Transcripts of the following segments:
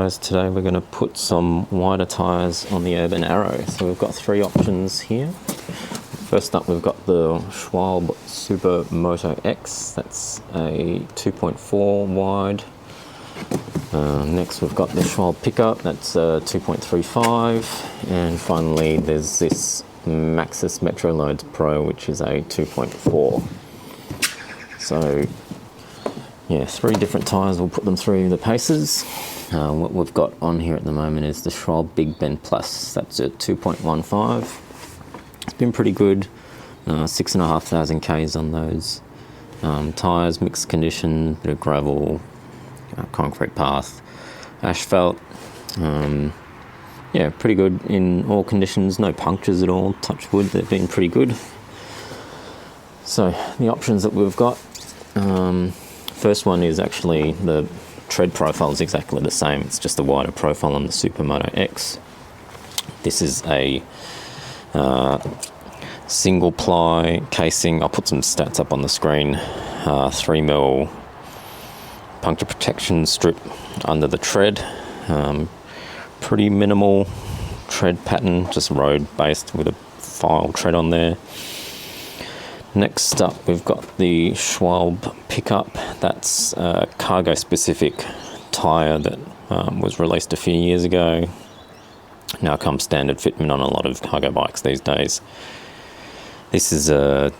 tyres. Today we're going to put some wider tyres on the Urban Arrow. So we've got three options here. First up, we've got the Schwalbe Super Moto-X. That's a 2.4 wide. Next we've got the Schwalbe Pick-Up. That's a 2.35. And finally there's this Maxxis Metroloads Pro, which is a 2.4. So yeah, three different tyres. We'll put them through the paces. What we've got on here at the moment is the Schwalbe Big Ben Plus. That's a 2.15. It's been pretty good. 6,500 Ks on those. Tyres, mixed condition, bit of gravel, concrete path, asphalt. Yeah, pretty good in all conditions. No punctures at all. Touch wood, they've been pretty good. So the options that we've got. First one is actually the tread profile is exactly the same. It's just a wider profile on the Super Moto-X. This is a single ply casing. I'll put some stats up on the screen. 3mm puncture protection strip under the tread. Pretty minimal tread pattern, just road based with a file tread on there. Next up, we've got the Schwalbe Pick-Up. That's a cargo-specific tyre that was released a few years ago. Now comes standard fitment on a lot of cargo bikes these days. This is a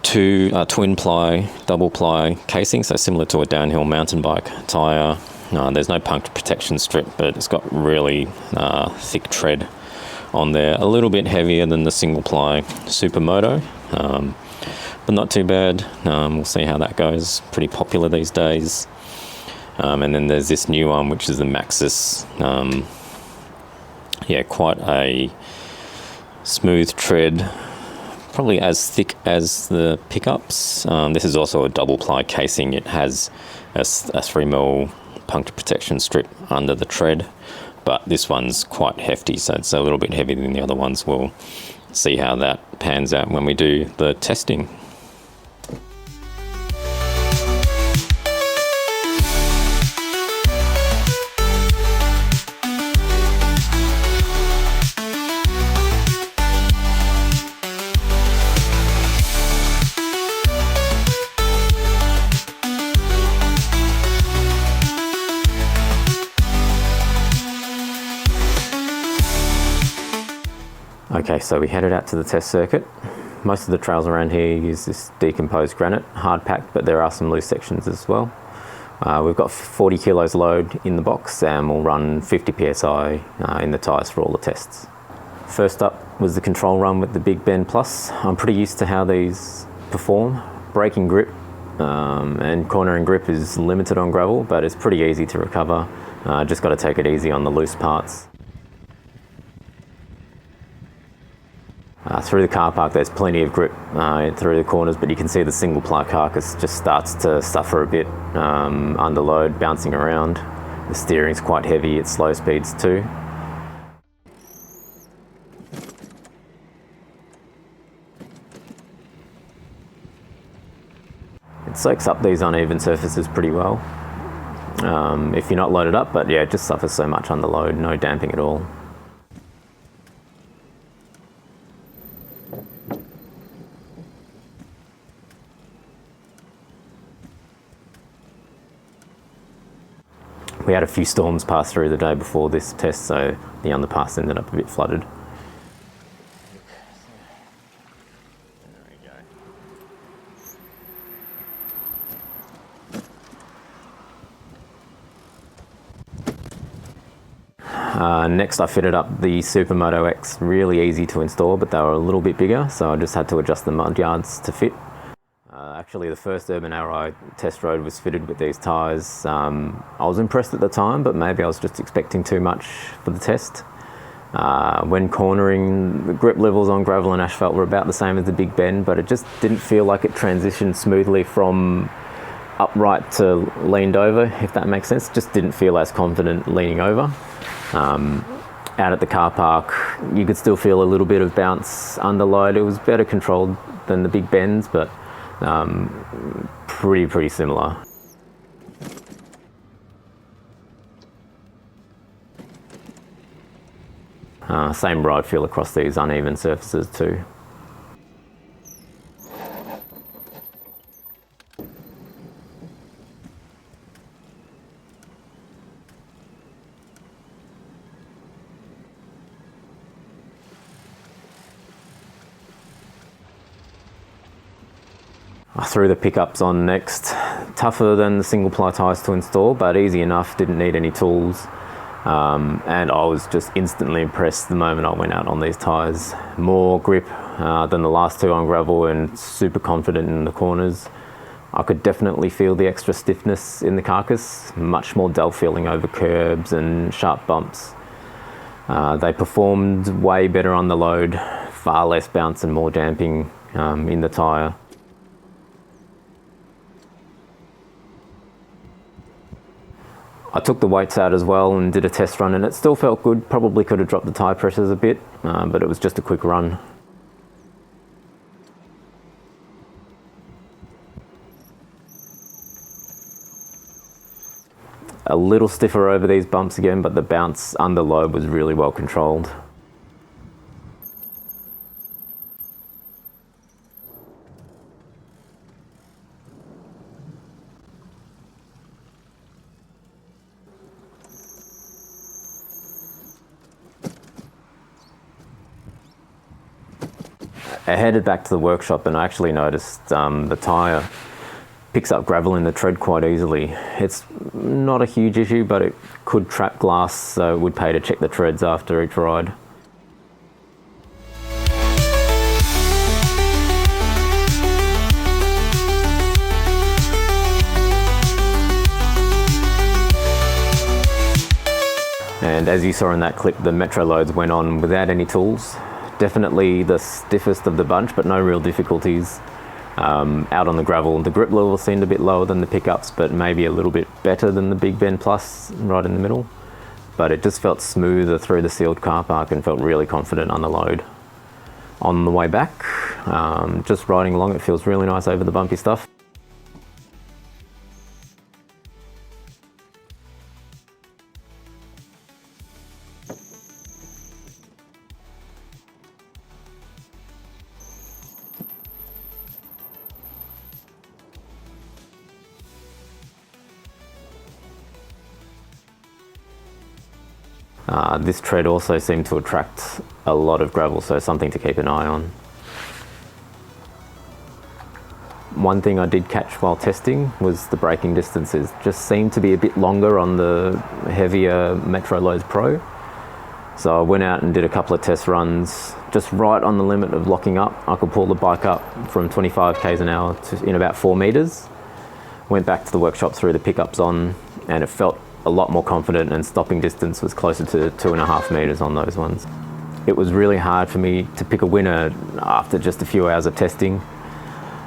twin ply, double ply casing, so similar to a downhill mountain bike tyre. There's no puncture protection strip, but it's got really thick tread on there, a little bit heavier than the single ply Supermoto, but not too bad. We'll see how that goes. Pretty popular these days. And then there's this new one, which is the Maxxis. Yeah, quite a smooth tread, probably as thick as the pickups. This is also a double ply casing. It has a 3mm puncture protection strip under the tread, but this one's quite hefty, so it's a little bit heavier than the other ones. We'll see how that pans out when we do the testing. Okay, so we headed out to the test circuit. Most of the trails around here use this decomposed granite, hard packed, but there are some loose sections as well. We've got 40 kilos load in the box and we'll run 50 psi in the tyres for all the tests. First up was the control run with the Big Ben Plus. I'm pretty used to how these perform. Braking grip and cornering grip is limited on gravel, but it's pretty easy to recover. Just got to take it easy on the loose parts. Through the car park there's plenty of grip through the corners, but you can see the single ply carcass just starts to suffer a bit under load, bouncing around. The steering's quite heavy at slow speeds too. It soaks up these uneven surfaces pretty well if you're not loaded up, but yeah, it just suffers so much under load, no damping at all. We had a few storms pass through the day before this test, so the underpass ended up a bit flooded. There we go. Next I fitted up the Super Moto-X. Really easy to install, but they were a little bit bigger, so I just had to adjust the mud yards to fit. Actually, the first Urban Arrow I test rode was fitted with these tyres. I was impressed at the time, but maybe I was just expecting too much for the test. When cornering, the grip levels on gravel and asphalt were about the same as the Big Ben, but it just didn't feel like it transitioned smoothly from upright to leaned over, if that makes sense. Just didn't feel as confident leaning over. Out at the car park, you could still feel a little bit of bounce under load. It was better controlled than the Big Bens, but pretty similar. Same ride feel across these uneven surfaces too. I threw the pickups on next. Tougher than the single ply tyres to install, but easy enough, didn't need any tools. And I was just instantly impressed the moment I went out on these tyres. More grip than the last two on gravel and super confident in the corners. I could definitely feel the extra stiffness in the carcass, much more dull feeling over curbs and sharp bumps. They performed way better on the load, far less bounce and more damping in the tyre. I took the weights out as well and did a test run, and it still felt good. Probably could have dropped the tyre pressures a bit, but it was just a quick run. A little stiffer over these bumps again, but the bounce under load was really well controlled. I headed back to the workshop and I actually noticed the tyre picks up gravel in the tread quite easily. It's not a huge issue, but it could trap glass, so it would pay to check the treads after each ride. And as you saw in that clip, the Metroloads went on without any tools. Definitely the stiffest of the bunch, but no real difficulties. Out on the gravel, the grip level seemed a bit lower than the pickups, but maybe a little bit better than the Big Ben Plus right in the middle. But it just felt smoother through the sealed car park and felt really confident on the load. On the way back, just riding along, it feels really nice over the bumpy stuff. This tread also seemed to attract a lot of gravel, so something to keep an eye on. One thing I did catch while testing was the braking distances just seemed to be a bit longer on the heavier Metroloads Pro. So I went out and did a couple of test runs just right on the limit of locking up. I could pull the bike up from 25 k's an hour in about 4 meters. Went back to the workshop, threw the pickups on, and it felt a lot more confident, and stopping distance was closer to 2.5 meters on those ones. It was really hard for me to pick a winner after just a few hours of testing.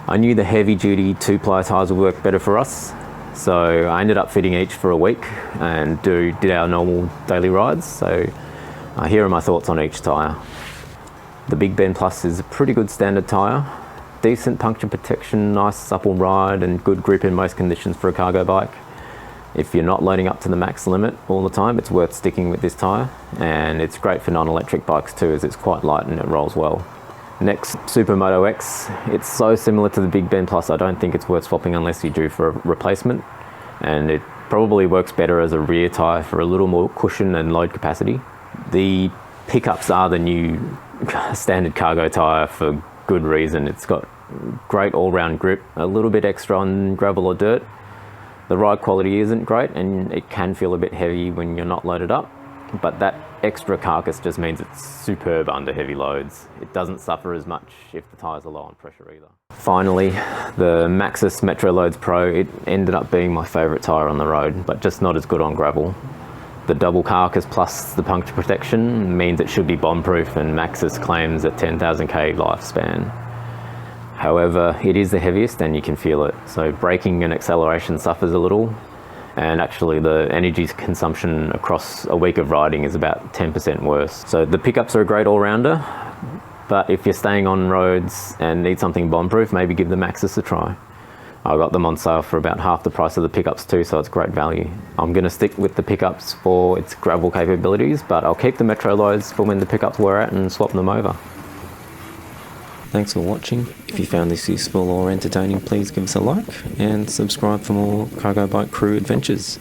I knew the heavy duty 2-ply tyres would work better for us, so I ended up fitting each for a week and did our normal daily rides. So here are my thoughts on each tyre. The Big Ben Plus is a pretty good standard tyre. Decent puncture protection, nice supple ride and good grip in most conditions for a cargo bike. If you're not loading up to the max limit all the time, it's worth sticking with this tyre, and it's great for non-electric bikes too, as it's quite light and it rolls well. Next, Super Moto-X. It's so similar to the Big Ben Plus, I don't think it's worth swapping unless you're due for a replacement, and it probably works better as a rear tyre for a little more cushion and load capacity. The pickups are the new standard cargo tyre for good reason. It's got great all-round grip, a little bit extra on gravel or dirt. The ride quality isn't great and it can feel a bit heavy when you're not loaded up, but that extra carcass just means it's superb under heavy loads. It doesn't suffer as much if the tyres are low on pressure either. Finally, the Maxxis Metroloads Pro, it ended up being my favourite tyre on the road, but just not as good on gravel. The double carcass plus the puncture protection means it should be bomb-proof, and Maxxis claims a 10,000 k lifespan. However, it is the heaviest and you can feel it, so braking and acceleration suffers a little, and actually the energy consumption across a week of riding is about 10% worse. So the pickups are a great all-rounder, but if you're staying on roads and need something bomb-proof, maybe give the Maxxis a try. I got them on sale for about half the price of the pickups too, so it's great value. I'm going to stick with the pickups for its gravel capabilities, but I'll keep the Metroloads for when the pickups wear out and swap them over. Thanks for watching. If you found this useful or entertaining, please give us a like and subscribe for more Cargo Bike Crew adventures.